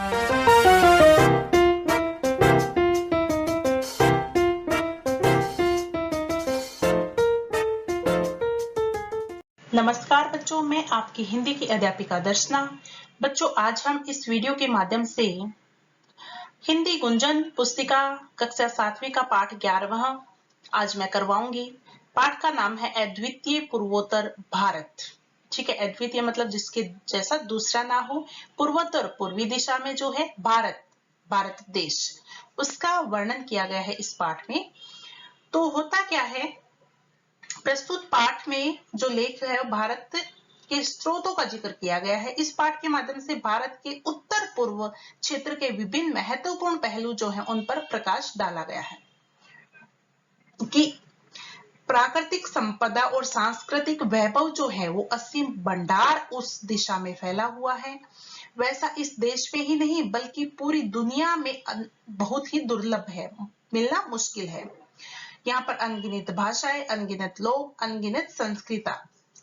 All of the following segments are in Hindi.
नमस्कार बच्चों, मैं आपकी हिंदी की अध्यापिका दर्शना। बच्चों, आज हम इस वीडियो के माध्यम से हिंदी गुंजन पुस्तिका कक्षा 7वीं का पाठ 11वां आज मैं करवाऊंगी। पाठ का नाम है अद्वितीय पूर्वोत्तर भारत। ठीक है, अद्वितीय मतलब जिसके जैसा दूसरा ना हो। पूर्वोत्तर पूर्वी दिशा में जो है भारत, भारत देश, उसका वर्णन किया गया है इस पाठ में। तो होता क्या है, प्रस्तुत पाठ में जो लेख है भारत के स्रोतों का जिक्र किया गया है। इस पाठ के माध्यम से भारत के उत्तर पूर्व क्षेत्र के विभिन्न महत्वपूर्ण पहलू जो हैं उन पर प्रकाश डाला गया है कि प्राकृतिक संपदा और सांस्कृतिक वैभव जो है वो असीम भंडार उस दिशा में फैला हुआ है। वैसा इस देश में ही नहीं बल्कि पूरी दुनिया में बहुत ही दुर्लभ है, मिलना मुश्किल है। यहाँ पर अनगिनत भाषाएं, अनगिनत लोग, अनगिनत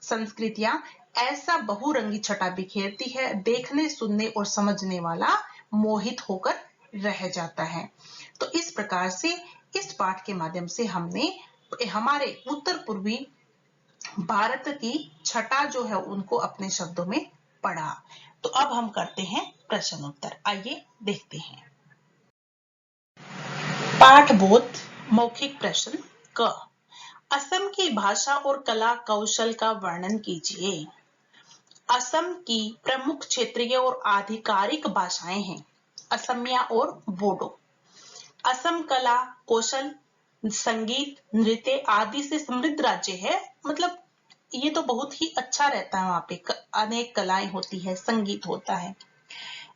संस्कृतियां ऐसा बहुरंगी छटा बिखेरती है, देखने, सुनने और समझने वाला मोहित होकर रह जाता है। तो इस प्रकार से इस पाठ के माध्यम से हमने हमारे उत्तर पूर्वी भारत की छटा जो है उनको अपने शब्दों में पढ़ा। तो अब हम करते हैं प्रश्न उत्तर। आइए देखते हैं। पाठबोध मौखिक प्रश्न क। असम की भाषा और कला कौशल का वर्णन कीजिए। असम की प्रमुख क्षेत्रीय और आधिकारिक भाषाएं हैं असमिया और बोडो। असम कला कौशल, संगीत, नृत्य आदि से समृद्ध राज्य है। मतलब ये तो बहुत ही अच्छा रहता है, वहां पे अनेक कलाएं होती है, संगीत होता है।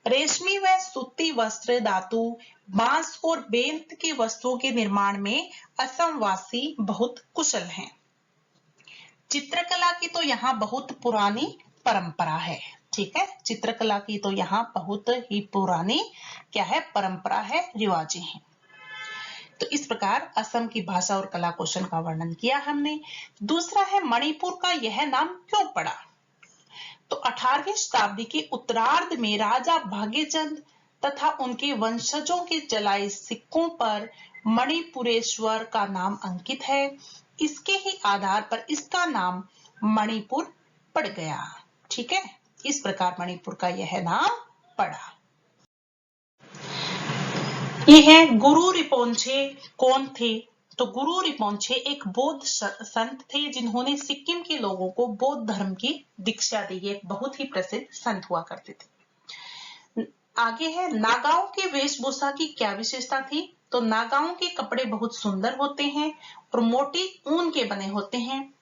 रेशमी व सूती वस्त्र, धातु, बांस और बेंत की वस्तुओं के निर्माण में असम वासी बहुत कुशल हैं। चित्रकला की तो यहाँ बहुत पुरानी परंपरा है। ठीक है, चित्रकला की तो यहाँ बहुत ही पुरानी क्या है, परंपरा है, रिवाजें हैं। तो इस प्रकार असम की भाषा और कला कौशल का वर्णन किया हमने। दूसरा है मणिपुर का यह नाम क्यों पड़ा। तो 18वीं शताब्दी के उत्तरार्ध में राजा भाग्यचंद तथा उनके वंशजों के चलाए सिक्कों पर मणिपुरेश्वर का नाम अंकित है। इसके ही आधार पर इसका नाम मणिपुर पड़ गया। ठीक है, इस प्रकार मणिपुर का यह नाम पड़ा। ये है गुरु रिपोंछे कौन थे। तो गुरु रिपोंछे एक बौद्ध संत थे जिन्होंने सिक्किम के लोगों को बौद्ध धर्म की दीक्षा दी। एक बहुत ही प्रसिद्ध संत हुआ करते थे। आगे है नागाओं की वेशभूषा की क्या विशेषता थी। तो नागाओं के कपड़े बहुत सुंदर होते हैं और मोटी ऊन के बने होते हैं।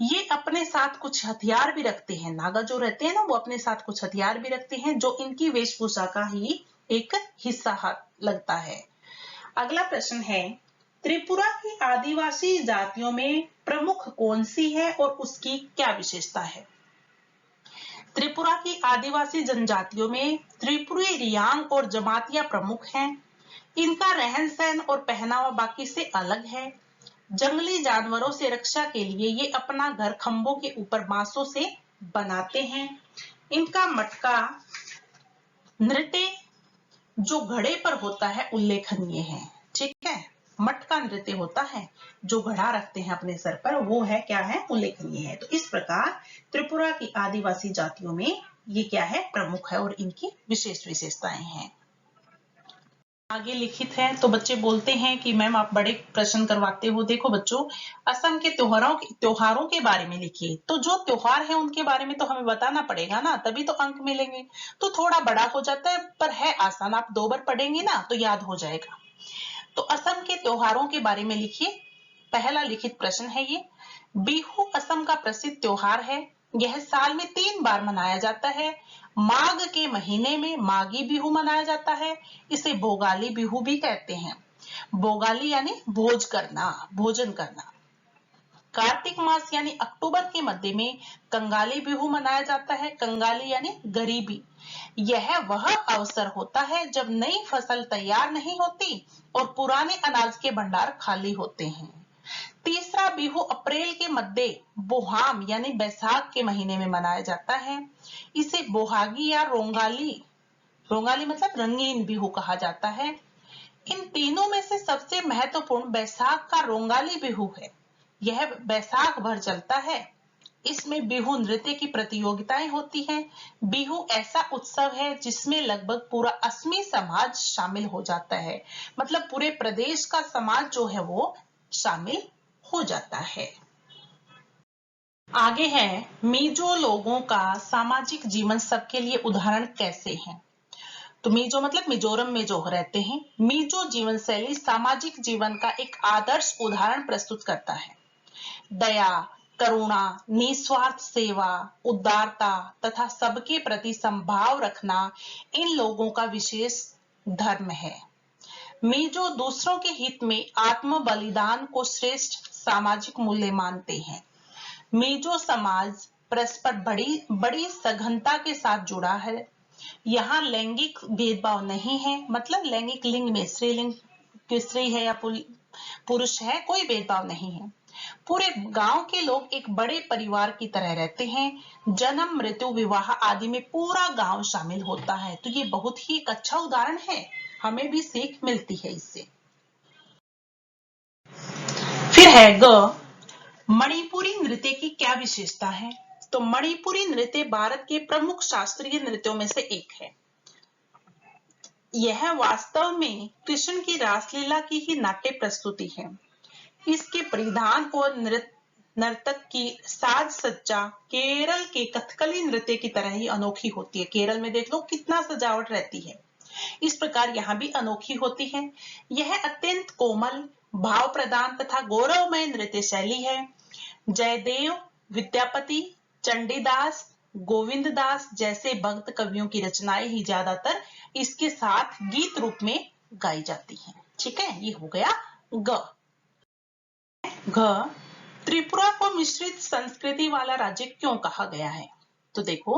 ये अपने साथ कुछ हथियार भी रखते हैं। नागा जो रहते हैं ना, वो अपने साथ कुछ हथियार भी रखते हैं जो इनकी वेशभूषा का ही एक हिस्सा लगता है। अगला प्रश्न है त्रिपुरा की आदिवासी जातियों में प्रमुख कौन सी है और उसकी क्या विशेषता है। त्रिपुरा की आदिवासी जनजातियों में त्रिपुरी रियांग और जमातियां प्रमुख हैं। इनका रहन सहन और पहनावा बाकी से अलग है। जंगली जानवरों से रक्षा के लिए ये अपना घर खंभों के ऊपर बांसों से बनाते हैं। इनका मटका नृत्य जो घड़े पर होता है उल्लेखनीय है। ठीक है, मटका नृत्य होता है जो घड़ा रखते हैं अपने सर पर, वो है क्या है, उल्लेखनीय है। तो इस प्रकार त्रिपुरा की आदिवासी जातियों में ये क्या है, प्रमुख है और इनकी विशेष विशेषताएं हैं। आगे लिखित है। तो बच्चे बोलते हैं कि मैम आप बड़े प्रश्न करवाते हो। देखो बच्चों, असम के त्योहारों के बारे में लिखिए। तो जो त्योहार है उनके बारे में तो हमें बताना पड़ेगा ना, तभी तो अंक मिलेंगे। तो थोड़ा बड़ा हो जाता है पर है आसान, आप 2 बार पढ़ेंगे ना तो याद हो जाएगा। तो असम के त्योहारों के बारे में लिखिए। पहला लिखित प्रश्न है ये। बिहू असम का प्रसिद्ध त्योहार है। यह साल में 3 बार मनाया जाता है। माघ के महीने में माघी बिहू मनाया जाता है। इसे भोगाली बिहू भी कहते हैं। भोगाली यानी भोज करना, भोजन करना। कार्तिक मास यानी अक्टूबर के मध्य में कंगाली बिहू मनाया जाता है। कंगाली यानी गरीबी। यह वह अवसर होता है जब नई फसल तैयार नहीं होती और पुराने अनाज के भंडार खाली होते हैं। तीसरा बिहू अप्रैल के मध्य बोहाम यानी बैसाख के महीने में मनाया जाता है। इसे बोहागी या रोंगाली रोंगाली मतलब रंगीन बिहू कहा जाता है। इन तीनों में से सबसे महत्वपूर्ण बैसाख का रोंगाली बिहू है। यह बैसाख भर चलता है। इसमें बिहू नृत्य की प्रतियोगिताएं होती हैं। बिहू ऐसा उत्सव है जिसमें लगभग पूरा असमी समाज शामिल हो जाता है, मतलब पूरे प्रदेश का समाज जो है वो शामिल हो जाता है। आगे है मिजो लोगों का सामाजिक जीवन सबके लिए उदाहरण कैसे है। तो मिजो मतलब मिजोरम में जो रहते हैं। मिजो जीवन शैली सामाजिक जीवन का एक आदर्श उदाहरण प्रस्तुत करता है। दया, करुणा, निस्वार्थ सेवा, उदारता तथा सबके प्रति संभाव रखना इन लोगों का विशेष धर्म है। मिजो दूसरों के हित में आत्म बलिदान को श्रेष्ठ सामाजिक मूल्य मानते हैं। मिजो समाज परस्पर बड़ी सघनता के साथ जुड़ा है। यहाँ लैंगिक भेदभाव नहीं है, मतलब लैंगिक लिंग में स्त्रीलिंग स्त्री है या पुरुष है, कोई भेदभाव नहीं है। पूरे गांव के लोग एक बड़े परिवार की तरह रहते हैं। जन्म, मृत्यु, विवाह आदि में पूरा गांव शामिल होता है। तो ये बहुत ही एक अच्छा उदाहरण है, हमें भी सीख मिलती है इससे। फिर है ग, मणिपुरी नृत्य की क्या विशेषता है। तो मणिपुरी नृत्य भारत के प्रमुख शास्त्रीय नृत्यों में से एक है। यह वास्तव में कृष्ण की रासलीला की ही नाट्य प्रस्तुति है। इसके परिधान और नर्तक की साज सज्जा केरल के कथकली नृत्य की तरह ही अनोखी होती है। केरल में देख लो कितना सजावट रहती है, इस प्रकार यहाँ भी अनोखी होती है। यह अत्यंत कोमल, भाव प्रदान तथा गौरवमय नृत्य शैली है। जयदेव, विद्यापति, चंडीदास, गोविंद दास जैसे भक्त कवियों की रचनाएं ही ज्यादातर इसके साथ गीत रूप में गाई जाती हैं। ठीक है, ये हो गया ग। घ, त्रिपुरा को मिश्रित संस्कृति वाला राज्य क्यों कहा गया है। तो देखो,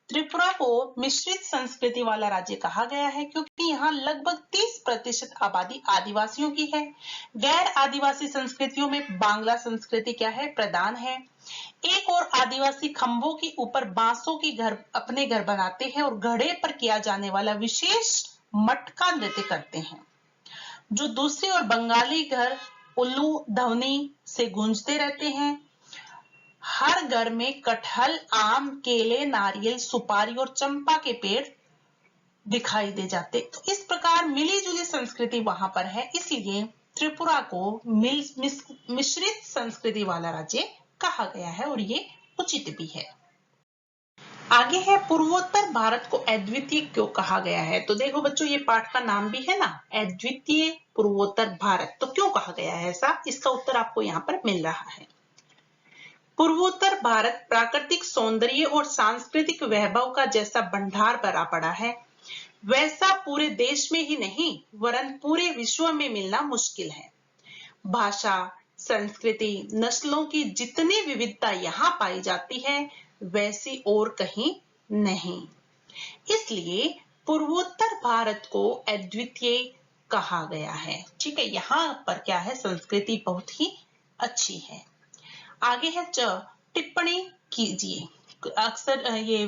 त्रिपुरा को मिश्रित संस्कृति वाला राज्य कहा गया है क्योंकि यहाँ लगभग 30% आबादी आदिवासियों की है। गैर आदिवासी संस्कृतियों में बांग्ला संस्कृति क्या है, प्रधान है। एक और आदिवासी खंभों के ऊपर बांसों की अपने घर बनाते हैं और घड़े पर किया जाने वाला विशेष मटका नृत्य करते हैं। जो दूसरी ओर बंगाली घर उल्लू ध्वनि से गूंजते रहते हैं। हर घर में कटहल, आम, केले, नारियल, सुपारी और चंपा के पेड़ दिखाई दे जाते। तो इस प्रकार मिली जुली संस्कृति वहां पर है, इसीलिए त्रिपुरा को मिश्रित संस्कृति वाला राज्य कहा गया है और ये उचित भी है। आगे है पूर्वोत्तर भारत को अद्वितीय क्यों कहा गया है। तो देखो बच्चों, ये पाठ का नाम भी है ना, अद्वितीय पूर्वोत्तर भारत। तो क्यों कहा गया है ऐसा, इसका उत्तर आपको यहाँ पर मिल रहा है। पूर्वोत्तर भारत प्राकृतिक सौंदर्य और सांस्कृतिक वैभव का जैसा भंडार भरा पड़ा है, वैसा पूरे देश में ही नहीं वरन पूरे विश्व में मिलना मुश्किल है। भाषा, संस्कृति, नस्लों की जितनी विविधता यहाँ पाई जाती है वैसी और कहीं नहीं। इसलिए पूर्वोत्तर भारत को अद्वितीय कहा गया है। ठीक है, यहाँ पर क्या है, संस्कृति बहुत ही अच्छी है। आगे है च, टिप्पणी कीजिए। अक्सर ये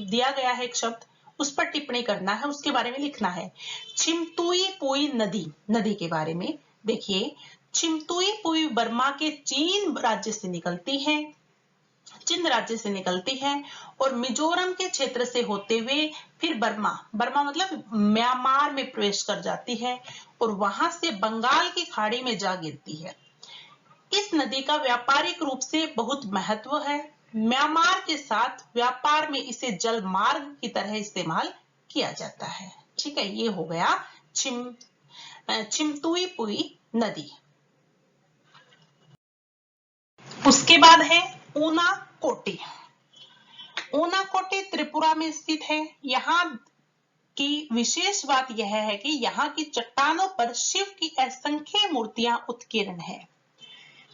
दिया गया है एक शब्द, उस पर टिप्पणी करना है, उसके बारे में लिखना है। छिमतुई पुई नदी, नदी के बारे में देखिए। छिमतुई पुई बर्मा के चीन राज्य से निकलती है, चिन राज्य से निकलती है और मिजोरम के क्षेत्र से होते हुए फिर बर्मा मतलब म्यांमार में प्रवेश कर जाती है और वहां से बंगाल की खाड़ी में जा गिरती है। इस नदी का व्यापारिक रूप से बहुत महत्व है। म्यांमार के साथ व्यापार में इसे जल मार्ग की तरह इस्तेमाल किया जाता है। ठीक है, ये हो गया छिमतुई पुई नदी। उसके बाद है ऊनाकोटी। ऊनाकोटी त्रिपुरा में स्थित है। यहाँ की विशेष बात यह है कि यहाँ की चट्टानों पर शिव की असंख्य मूर्तियां उत्कीर्ण है।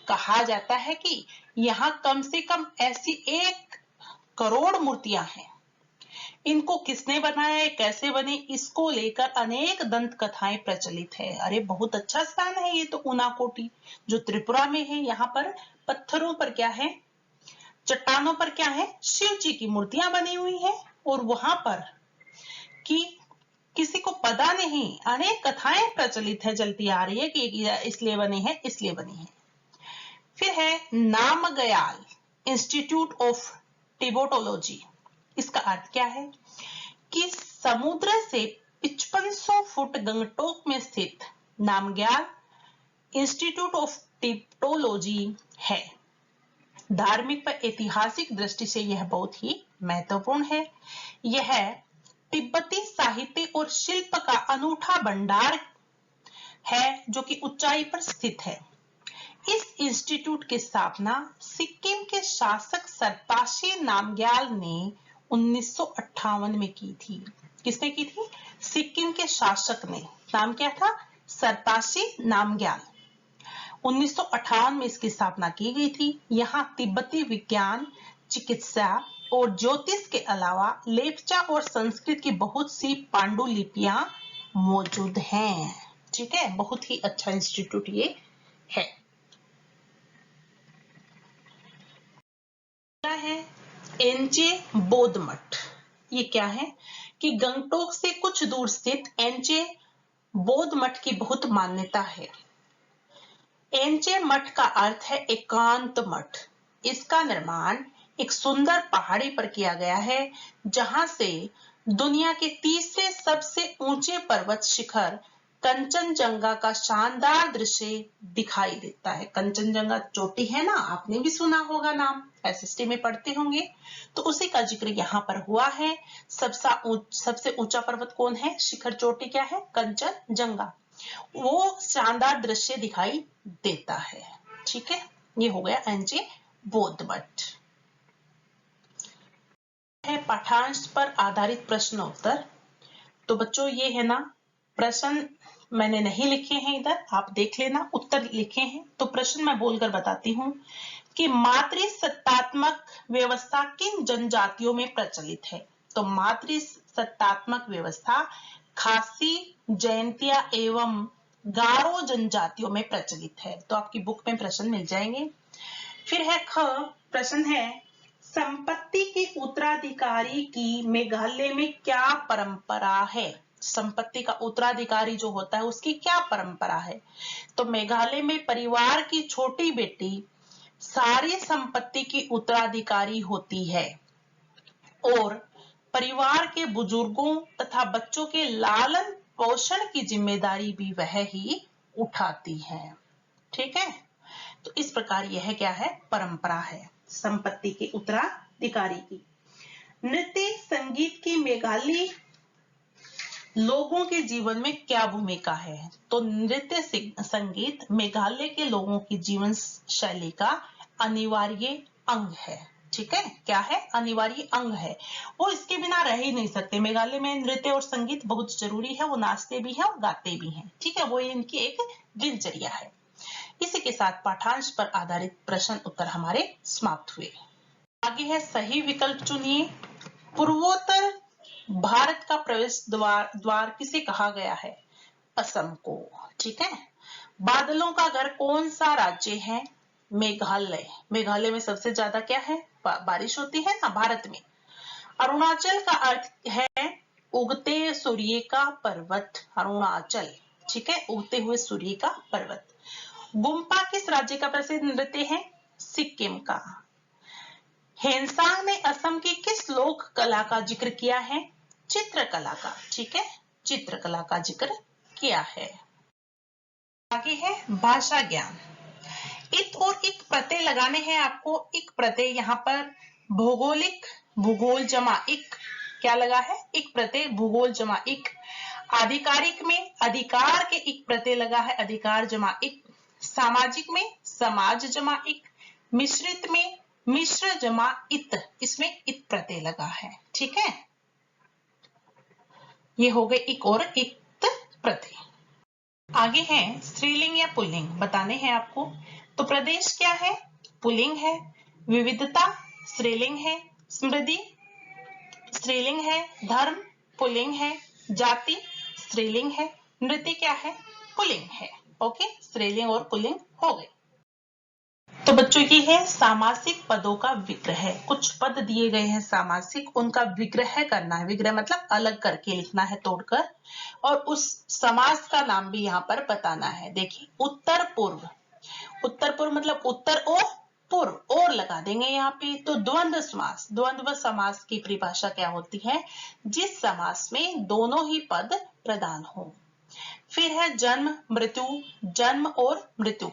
कहा जाता है कि यहाँ कम से कम ऐसी 1 करोड़ मूर्तियां हैं। इनको किसने बनाया है, कैसे बने, इसको लेकर अनेक दंत कथाएं प्रचलित है। अरे बहुत अच्छा स्थान है ये तो ऊनाकोटी, जो त्रिपुरा में है। यहाँ पर पत्थरों पर क्या है, चट्टानों पर क्या है, शिव जी की मूर्तियां बनी हुई है और वहां पर की किसी को पता नहीं, अनेक कथाएं प्रचलित है, चलती आ रही है कि इसलिए बनी है, इसलिए बनी है। फिर है नामग्याल इंस्टीट्यूट ऑफ टिबेटोलॉजी। इसका अर्थ क्या है कि समुद्र से 5500 फुट गंगटोक में स्थित नामग्याल इंस्टीट्यूट ऑफ टिबेटोलॉजी है। धार्मिक व ऐतिहासिक दृष्टि से यह बहुत ही महत्वपूर्ण है। यह तिब्बती साहित्य और शिल्प का अनूठा भंडार है जो कि ऊंचाई पर स्थित है। इस इंस्टीट्यूट की स्थापना सिक्किम के शासक सरताशी नामग्याल ने 1958 में की थी। किसने की थी? सिक्किम के शासक ने। नाम क्या था? सरताशी नामग्याल। 1958 में इसकी स्थापना की गई थी। यहाँ तिब्बती विज्ञान, चिकित्सा और ज्योतिष के अलावा लेप्चा और संस्कृत की बहुत सी पांडुलिपियां मौजूद हैं। ठीक है, बहुत ही अच्छा इंस्टीट्यूट ये है। है एनजे बौद्ध मठ। ये क्या है कि गंगटोक से कुछ दूर स्थित एनजे बौद्ध मठ की बहुत मान्यता है। एनजे मठ का अर्थ है एकांत मठ। इसका निर्माण एक सुंदर पहाड़ी पर किया गया है जहां से दुनिया के तीसरे सबसे ऊंचे पर्वत शिखर कंचनजंगा का शानदार दृश्य दिखाई देता है। कंचनजंगा चोटी है ना, आपने भी सुना होगा नाम, एसएसटी में पढ़ते होंगे। तो उसी का जिक्र यहाँ पर हुआ है। सबसे ऊंचा पर्वत कौन है? शिखर चोटी क्या है? कंचनजंगा। वो शानदार दृश्य दिखाई देता है। ठीक है, ये हो गया एनजे बौद्ध मठ। है पाठांश पर आधारित प्रश्न उत्तर। तो बच्चों ये है ना, प्रश्न मैंने नहीं लिखे हैं इधर, आप देख लेना, उत्तर लिखे हैं। तो प्रश्न मैं बोलकर बताती हूँ कि मातृसत्तात्मक व्यवस्था किन जनजातियों में प्रचलित है? तो मातृसत्तात्मक व्यवस्था खासी, जयंतिया एवं गारो जनजातियों में प्रचलित है। तो आपकी बुक में प्रश्न मिल जाएंगे। फिर है ख, प्रश्न है संपत्ति के उत्तराधिकारी की मेघालय में क्या परंपरा है? संपत्ति का उत्तराधिकारी जो होता है उसकी क्या परंपरा है? तो मेघालय में परिवार की छोटी बेटी सारी संपत्ति की उत्तराधिकारी होती है और परिवार के बुजुर्गों तथा बच्चों के लालन पोषण की जिम्मेदारी भी वह ही उठाती है। ठीक है, तो इस प्रकार यह क्या है? परंपरा है संपत्ति के उत्तराधिकारी की। नृत्य संगीत की मेघालय लोगों के जीवन में क्या भूमिका है? तो नृत्य संगीत मेघालय के लोगों की जीवन शैली का अनिवार्य अंग है। ठीक है, क्या है? अनिवार्य अंग है। वो इसके बिना रह ही नहीं सकते। मेघालय में नृत्य और संगीत बहुत जरूरी है। वो नाचते भी हैं और गाते भी हैं। ठीक है, वो इनकी एक दिनचर्या है। इसी के साथ पाठांश पर आधारित प्रश्न उत्तर हमारे समाप्त हुए। आगे है सही विकल्प चुनिए। पूर्वोत्तर भारत का प्रवेश द्वार किसे कहा गया है? असम को। ठीक है, बादलों का घर कौन सा राज्य है? मेघालय। मेघालय में सबसे ज्यादा क्या है? बारिश होती है ना भारत में। अरुणाचल का अर्थ है उगते सूर्य का पर्वत, अरुणाचल। ठीक है, उगते हुए सूर्य का पर्वत। गुम्पा किस राज्य का प्रसिद्ध नृत्य है? सिक्किम का। हेनसांग ने असम की किस लोक कला का जिक्र किया है? चित्रकला का। ठीक है, चित्रकला का जिक्र किया है। आगे है भाषा ज्ञान। इत और इक प्रत्यय लगाने हैं आपको। इक प्रत्यय यहाँ पर भौगोलिक, भूगोल जमा इक, क्या लगा है? इक प्रत्यय, भूगोल जमा इक। आधिकारिक में अधिकार के इक प्रत्यय लगा है, अधिकार जमा इक। सामाजिक में समाज जमा इक। मिश्रित में मिश्र जमा इत, इसमें इत प्रत्यय लगा है। ठीक है, ये हो गए इक और इत प्रत्यय। आगे है स्त्रीलिंग या पुल्लिंग बताने हैं आपको। तो प्रदेश क्या है? पुल्लिंग है। विविधता स्त्रीलिंग है। समृद्धि स्त्रीलिंग है। धर्म पुल्लिंग है। जाति स्त्रीलिंग है। नृत्य क्या है? पुल्लिंग है। ओके, स्त्रीलिंग और पुल्लिंग हो गए। तो बच्चों ये है सामासिक पदों का विग्रह। कुछ पद दिए गए हैं सामासिक, उनका विग्रह करना है। विग्रह मतलब अलग करके लिखना है, तोड़कर, और उस समास का नाम भी यहाँ पर बताना है। देखिए, उत्तर पूर्व, उत्तर पूर्व मतलब उत्तर और पूर्व, और लगा देंगे यहाँ पे। तो द्वंद्व समास, द्वंद्व समास की परिभाषा क्या होती है? जिस समास में दोनों ही पद प्रधान हो। फिर है जन्म मृत्यु, जन्म और मृत्यु,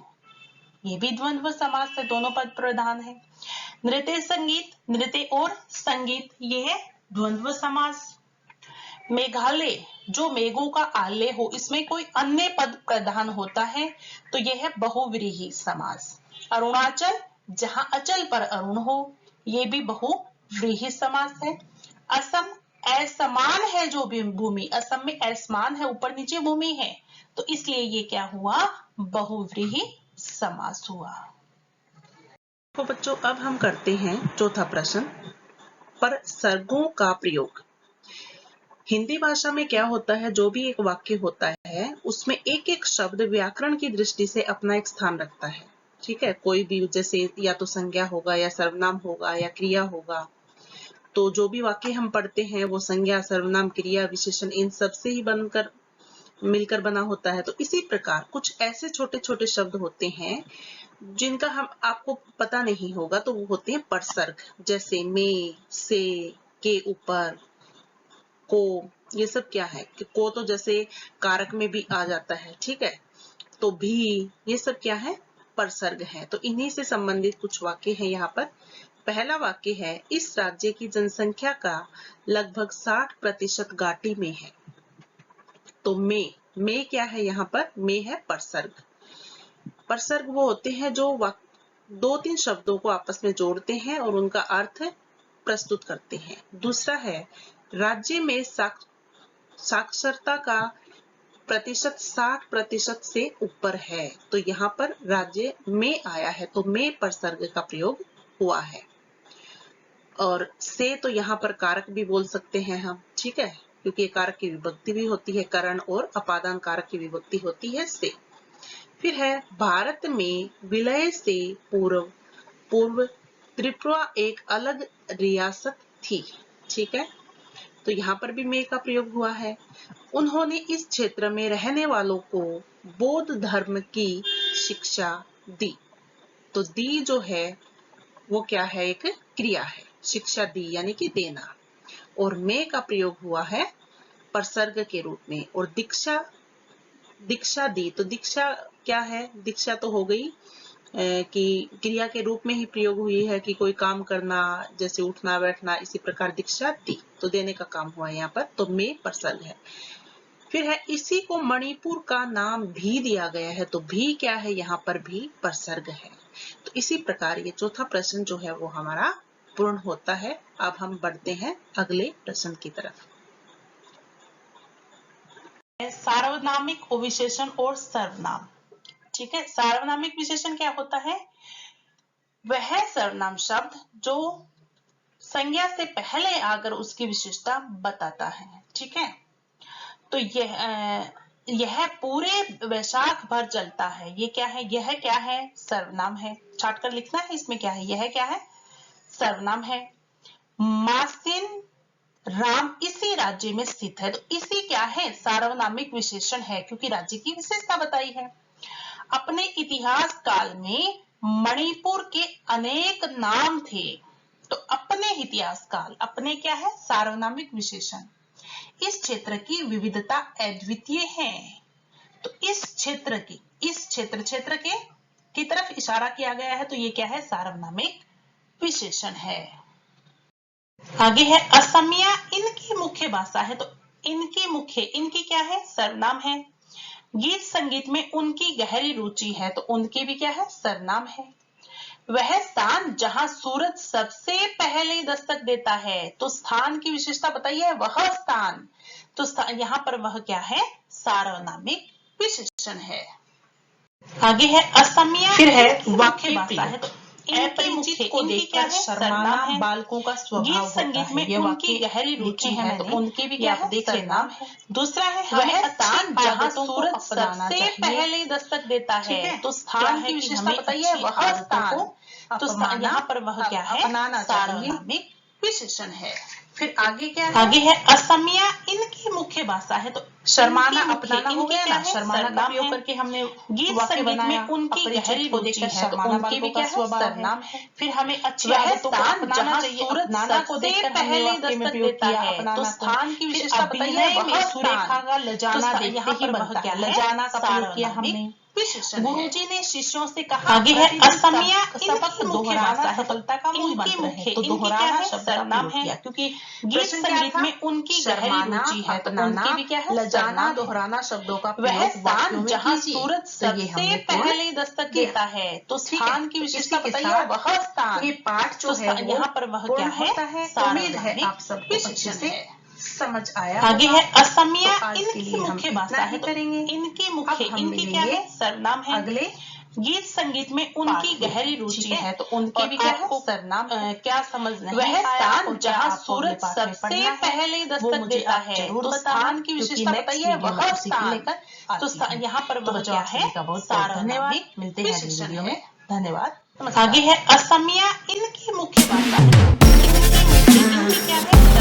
ये भी द्वंद्व समास है, दोनों पद प्रधान है। नृत्य संगीत, नृत्य और संगीत, ये है द्वंद्व समास। मेघालय, जो मेघों का आलय हो, इसमें कोई अन्य पद प्रधान होता है तो यह है बहुव्रीहि समास। अरुणाचल, जहां अचल पर अरुण हो, ये भी बहुव्रीहि समास है। असम, असमान है जो भूमि, असम में असमान है, ऊपर नीचे भूमि है, तो इसलिए ये क्या हुआ? बहुव्रीहि समास हुआ। तो बच्चों अब हम करते हैं चौथा प्रश्न, पर सर्गों का प्रयोग। हिंदी भाषा में क्या होता है, जो भी एक वाक्य होता है उसमें एक एक शब्द व्याकरण की दृष्टि से अपना एक स्थान रखता है। ठीक है, कोई भी जैसे या तो संज्ञा होगा या सर्वनाम होगा या क्रिया होगा, तो जो भी वाक्य हम पढ़ते हैं वो संज्ञा, सर्वनाम, क्रिया, विशेषण, इन सब से ही बनकर मिलकर बना होता है। तो इसी प्रकार कुछ ऐसे छोटे छोटे शब्द होते हैं जिनका हम आपको पता नहीं होगा, तो वो होते हैं परसर्ग। जैसे में, से, के ऊपर, को, ये सब क्या है कि को तो जैसे कारक में भी आ जाता है, ठीक है, तो भी, ये सब क्या है? परसर्ग है। तो इन्हीं से संबंधित कुछ वाक्य हैं यहाँ पर। पहला वाक्य है, इस राज्य की जनसंख्या का लगभग 60% घाटी में है। तो में क्या है यहाँ पर? में है परसर्ग। परसर्ग वो होते हैं जो दो तीन शब्दों को आपस में जोड़ते हैं और उनका अर्थ प्रस्तुत करते हैं। दूसरा है, राज्य में साक्षरता का प्रतिशत 60% से ऊपर है। तो यहाँ पर राज्य में आया है, तो में परसर्ग का प्रयोग हुआ है। और से तो यहाँ पर कारक भी बोल सकते हैं हम, ठीक है, क्योंकि कारक की विभक्ति भी होती है, करण और अपादान कारक की विभक्ति होती है से। फिर है, भारत में विलय से पूर्व त्रिपुरा एक अलग रियासत थी। ठीक है, तो यहाँ पर भी में का प्रयोग हुआ है। उन्होंने इस क्षेत्र में रहने वालों को बौद्ध धर्म की शिक्षा दी। तो दी जो है वो क्या है? एक क्रिया है, शिक्षा दी यानी कि देना। और में का प्रयोग हुआ है परसर्ग के रूप में। और दीक्षा दी, तो दीक्षा क्या है? दीक्षा तो हो गई कि क्रिया के रूप में ही प्रयोग हुई है कि कोई काम करना, जैसे उठना बैठना, इसी प्रकार दीक्षा दी, तो देने का काम हुआ यहाँ पर, तो में परसर्ग है। फिर है, इसी को मणिपुर का नाम भी दिया गया है। तो भी क्या है? यहाँ पर भी परसर्ग है। तो इसी प्रकार ये चौथा प्रश्न जो है वो हमारा पूर्ण होता है। अब हम बढ़ते हैं अगले प्रश्न की तरफ। सार्वनामिक विशेषण और सर्वनाम। ठीक है, सार्वनामिक विशेषण क्या होता है? वह सर्वनाम शब्द जो संज्ञा से पहले आकर उसकी विशेषता बताता है। ठीक है, तो यह पूरे वैशाख भर चलता है। ये क्या है? यह क्या है? सर्वनाम है। छाट कर लिखना है, इसमें क्या है? यह क्या है? सर्वनाम है। मासिन राम इसी राज्य में स्थित है। तो इसी क्या है? सार्वनामिक विशेषण है, क्योंकि राज्य की विशेषता बताई है। अपने इतिहास काल में मणिपुर के अनेक नाम थे। तो अपने इतिहास काल, अपने क्या है? सार्वनामिक विशेषण। इस क्षेत्र की विविधता अद्वितीय है। तो इस क्षेत्र के की तरफ इशारा किया गया है, तो ये क्या है? सार्वनामिक विशेषण है। आगे है असमिया, इनकी मुख्य भाषा है। तो इनकी क्या है? सर्वनाम है। गीत संगीत में उनकी गहरी रुचि है, तो उनके भी क्या है? सर्वनाम है। वह स्थान जहां सूरज सबसे पहले दस्तक देता है, तो स्थान की विशेषता बताइए। वह स्थान, तो यहाँ पर वह क्या है? सार्वनामिक विशेषण है। आगे है असमिया, फिर है वाक्य भाषा है। तो अपरिचित को देखकर शर्माना बालकों का स्वभाव होता है। गीत संगीत में उनकी गहरी रुचि है तो उनके भी क्या है सरनाम है। दूसरा है वह स्थान जहाँ सूरज सबसे पहले दस्तक देता है, तो स्थान की विशेषता बताइए वह स्थान, तो यहाँ पर वह क्या है सार्वनामिक विशेषण है। फिर आगे क्या है? आगे है असमिया इनकी मुख्य भाषा है, तो शर्माना अपनाना हो गया ना, शर्माना का उपयोग करके हमने गीत संगीत में उनकी गहरी रुचि है तो उनके भी क्या है सरनाम है। फिर हमें अच्छी आदतों को अपनाना चाहिए, अपनाना को देखकर पहले दस्तक देता है, तो स्थान की विशेषता बताइए वह सुरेखा का लजाना देखते ही बनता है, लजाना का प्रयोग किया हमने विशेषण। गुरुजी ने शिष्यों से कहा आगे है असमिया सबक दोहराना सफलता का मूल मंत्र है, तो दोहराना शब्द का नाम है क्योंकि गीत संगीत में उनकी गहरी रुचि है तो उनके भी क्या है लजाना दोहराना शब्दों का वह स्थान जहाँ सूरज सबसे पहले दस्तक देता है, तो स्थान की विशेषता बताइए वह स्थान। ये पाठ जो है यहाँ पर वह क्या है उम्मीद है आप सबको अच्छे से समझ आया। आगे है असमिया इनकी मुख्य भाषा है तो इनकी मुख्य इनकी क्या है सरनाम है। अगले गीत संगीत में उनकी गहरी रुचि है तो उनके भी क्या है सरनाम। क्या समझ नहीं वह स्थान जहाँ सूरज सबसे पहले दस्तक देता है, तो स्थान की विशेषता बताइए वह स्थान, तो यहाँ पर वह क्या है धन्यवाद। मिलते हैं अगले वीडियो में, धन्यवाद। आगे है असमिया इनकी मुख्य भाषा है, इनकी क्या है